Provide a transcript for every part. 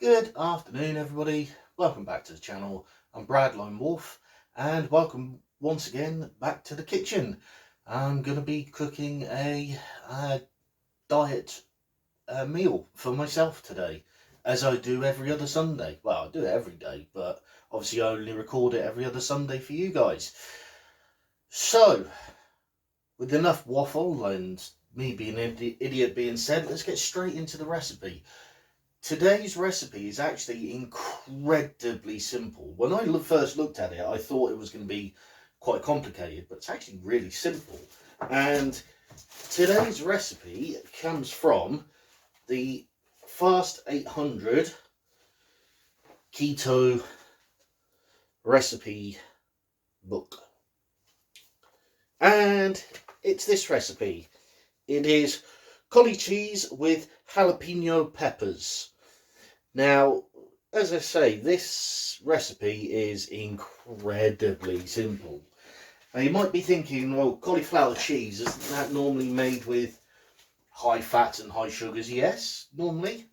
Good afternoon, everybody. Welcome back to the channel. I'm Brad Lone Wolf, and welcome once again back to the kitchen. I'm going to be cooking a diet meal for myself today, as I do every other Sunday. Well, I do it every day, but obviously I only record it every other Sunday for you guys. So, with enough waffle and me being an idiot being said, let's get straight into the recipe. Today's recipe is actually incredibly simple. When I first looked at it, I thought it was going to be quite complicated, but it's actually really simple. And today's recipe comes from the Fast 800 Keto recipe book. And it's this recipe. It is cauli cheese with jalapeno peppers. Now, as I say, this recipe is incredibly simple. Now, you might be thinking, well, cauliflower cheese, isn't that normally made with high fat and high sugars? Yes, normally.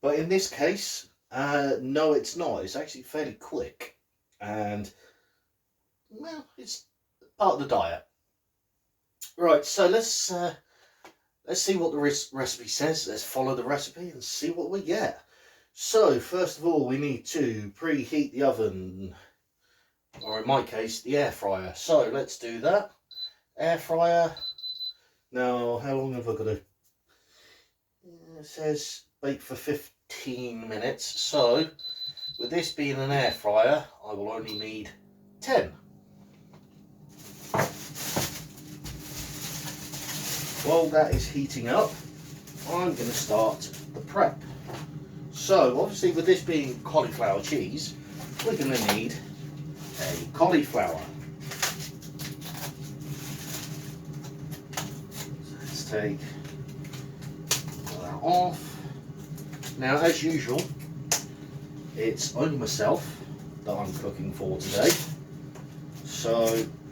But in this case, no, it's not. It's actually fairly quick. And, well, it's part of the diet. Right, so let's see what the recipe says. Let's follow the recipe and see what we get. So, first of all, we need to preheat the oven, or in my case, the air fryer. So, let's do that. Air fryer. Now, how long have I got to... It says bake for 15 minutes. So, with this being an air fryer, I will only need 10. While that is heating up, I'm going to start the prep. So, obviously, with this being cauliflower cheese, we're going to need a cauliflower. So let's take that off. Now, as usual, it's only myself that I'm cooking for today, so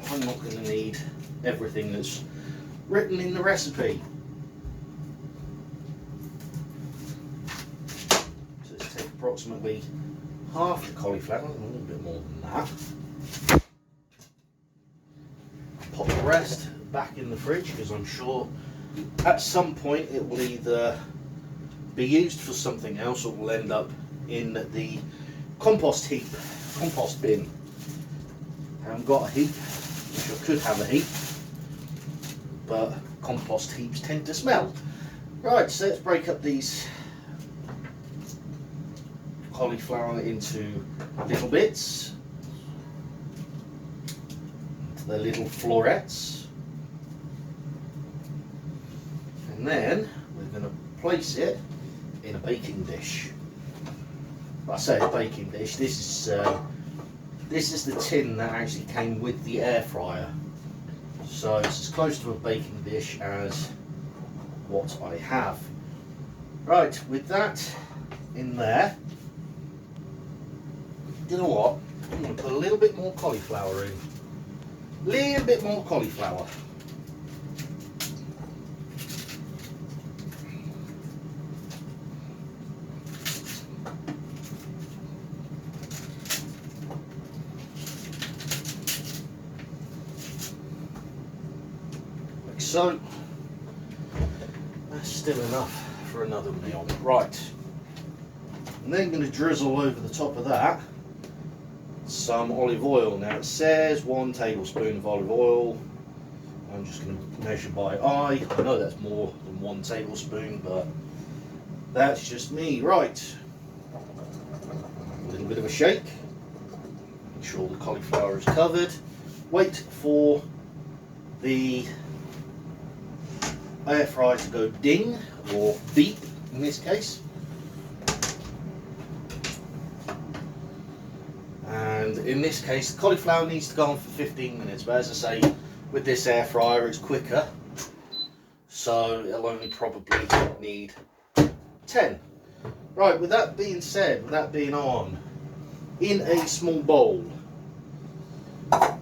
I'm not going to need everything that's written in the recipe. So let's take approximately half the cauliflower, a little bit more than that. Pop the rest back in the fridge, because I'm sure at some point it will either be used for something else or will end up in the compost bin. I haven't got a heap, which I could have a heap, but compost heaps tend to smell. Right, so let's break up these cauliflower into little bits, the little florets, and then we're going to place it in a baking dish. I say a baking dish, this is the tin that actually came with the air fryer. So it's as close to a baking dish as what I have. Right, with that in there, you know what? I'm going to put a little bit more cauliflower in. A little bit more cauliflower. So, that's still enough for another meal. Right, and then I'm going to drizzle over the top of that some olive oil. Now it says 1 tablespoon of olive oil. I'm just going to measure by eye. I know that's more than 1 tablespoon, but that's just me. Right, a little bit of a shake. Make sure the cauliflower is covered. Wait for the air fryer to go ding, or beep in this case. And in this case, the cauliflower needs to go on for 15 minutes, but as I say, with this air fryer it's quicker, so it'll only probably need 10. Right, with that being said, with that being on, in a small bowl, we're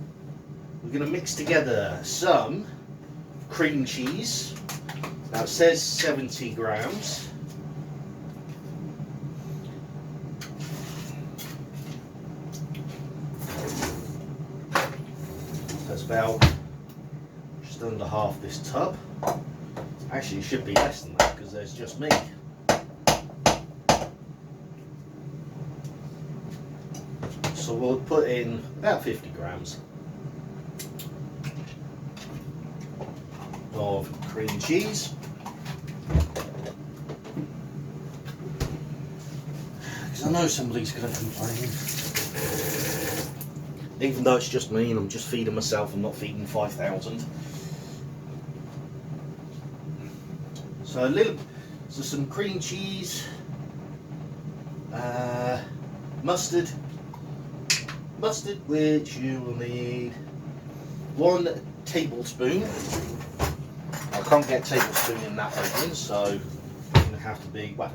going to mix together some cream cheese. Now it says 70 grams. about just under half this tub. Actually, it should be less than that because there's just me. So we'll put in about 50 grams of cream cheese. Because I know somebody's going to complain. Even though it's just me and I'm just feeding myself, I'm not feeding 5,000. So some cream cheese, mustard, which you will need 1 tablespoon. I can't get tablespoon in that opening, so it's going to have to be, well,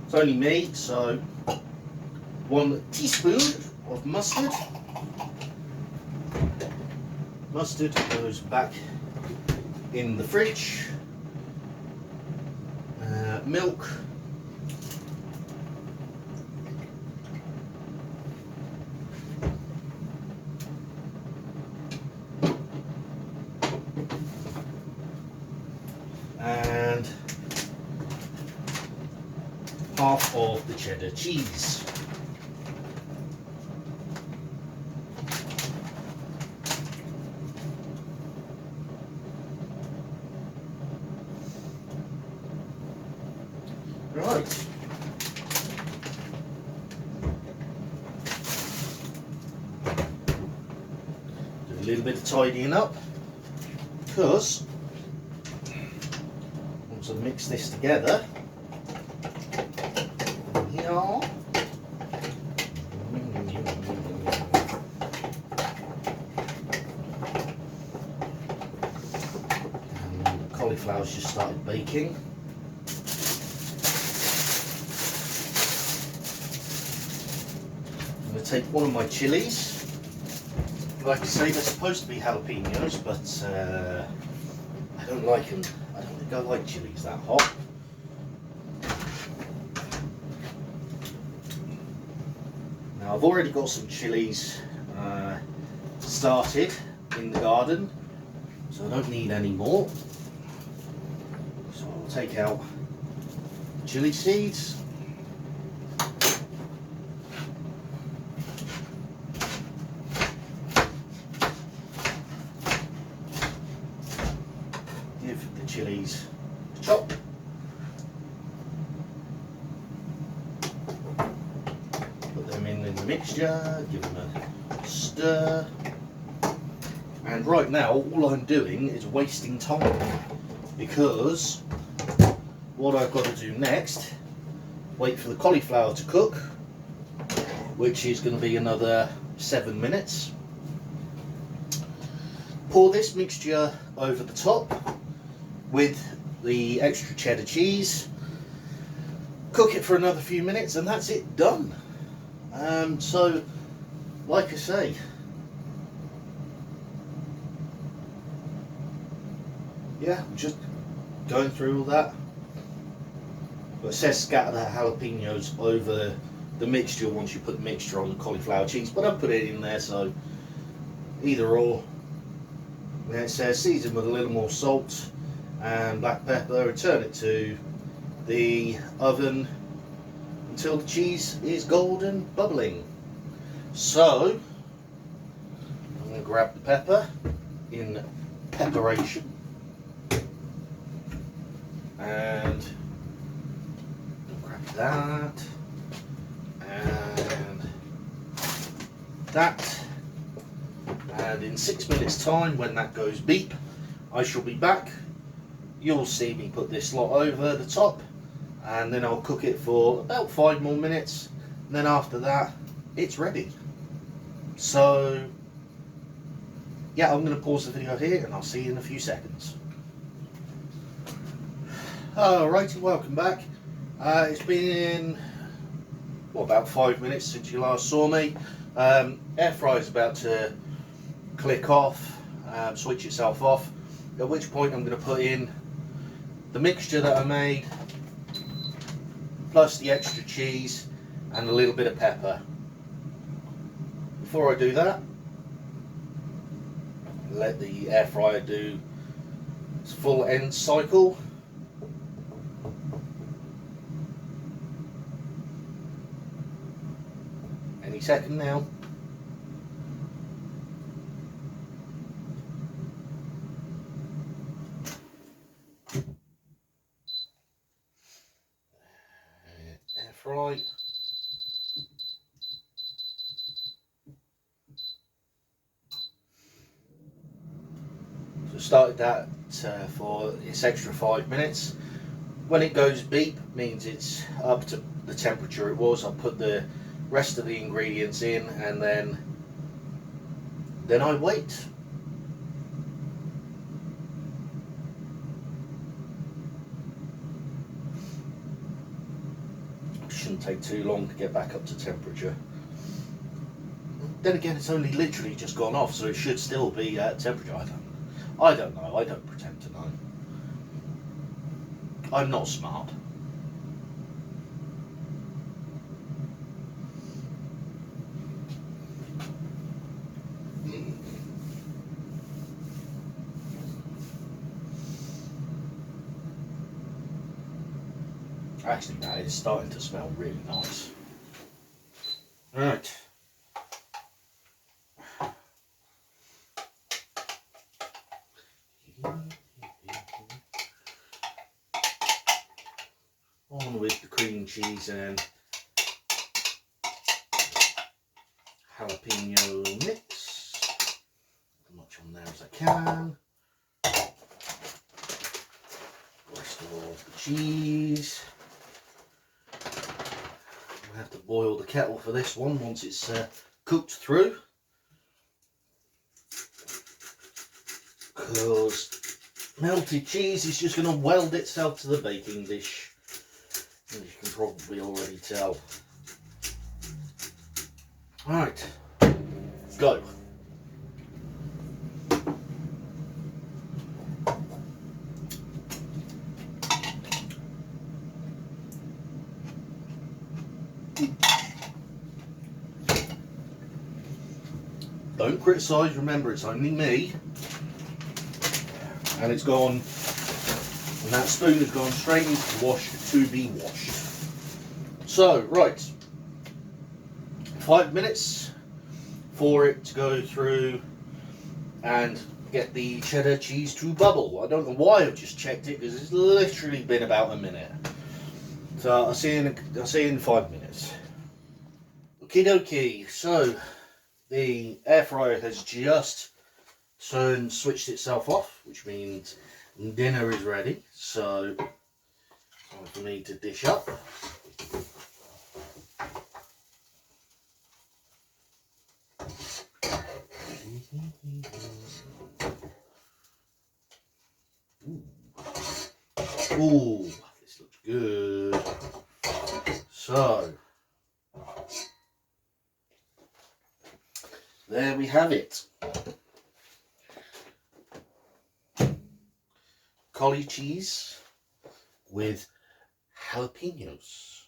it's only me, so 1 teaspoon of mustard. Mustard goes back in the fridge. Milk. And half of the cheddar cheese. Right. Do a little bit of tidying up because once I mix this together, here, and the cauliflower's just started baking. I'm going to take one of my chilies. Like I say, they're supposed to be jalapenos, but I don't like them. I don't think I like chilies that hot. Now I've already got some chilies started in the garden, so I don't need any more. So I'll take out the chili seeds. Give the chilies a chop. Put them in the mixture, give them a stir. And right now all I'm doing is wasting time, because what I've got to do next, wait for the cauliflower to cook, which is going to be another 7 minutes. Pour this mixture over the top with the extra cheddar cheese, cook it for another few minutes, and that's it, done. So like I say, yeah, I'm just going through all that. But it says scatter the jalapenos over the mixture once you put the mixture on the cauliflower cheese, but I've put it in there, so either or. And it says season with a little more salt and black pepper, return it to the oven until the cheese is golden bubbling. So I'm going to grab the pepper in pepperation and grab that and that, and in 6 minutes time, when that goes beep, I shall be back. You'll see me put this lot over the top, and then I'll cook it for about 5 more minutes, and then after that it's ready. So yeah, I'm going to pause the video here and I'll see you in a few seconds. Alrighty, welcome back. It's been about 5 minutes since you last saw me. Air fryer's about to click off, switch itself off, at which point I'm going to put in the mixture that I made, plus the extra cheese and a little bit of pepper. Before I do that, let the air fryer do its full end cycle. Any second now. Air fry. So started that for its extra 5 minutes. When it goes beep, means it's up to the temperature it was. I'll put the rest of the ingredients in, and then I wait. Shouldn't take too long to get back up to temperature. Then again, it's only literally just gone off, so it should still be at temperature. I don't know. I don't pretend to know. I'm not smart. Actually, that is starting to smell really nice. Right. On with the cream cheese and jalapeno mix. As much on there as I can. Rest of all the cheese. I have to boil the kettle for this one once it's cooked through, because melted cheese is just going to weld itself to the baking dish, as you can probably already tell. Right, go. Don't criticise, remember it's only me. And it's gone, and that spoon has gone straight into wash to be washed. So, right, 5 minutes for it to go through and get the cheddar cheese to bubble. I don't know why I've just checked it, because it's literally been about a minute. So I'll see you in 5 minutes. Okie dokie, so the air fryer has just switched itself off, which means dinner is ready. So time for me to dish up. Ooh, this looks good. So there we have it. Cauli cheese with jalapenos.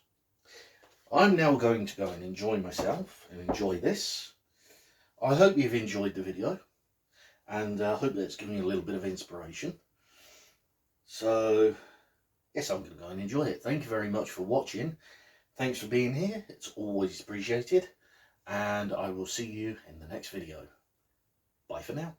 I'm now going to go and enjoy myself and enjoy this. I hope you've enjoyed the video, and I hope that it's given you a little bit of inspiration. So yes, I'm going to go and enjoy it. Thank you very much for watching. Thanks for being here. It's always appreciated. And I will see you in the next video. Bye for now.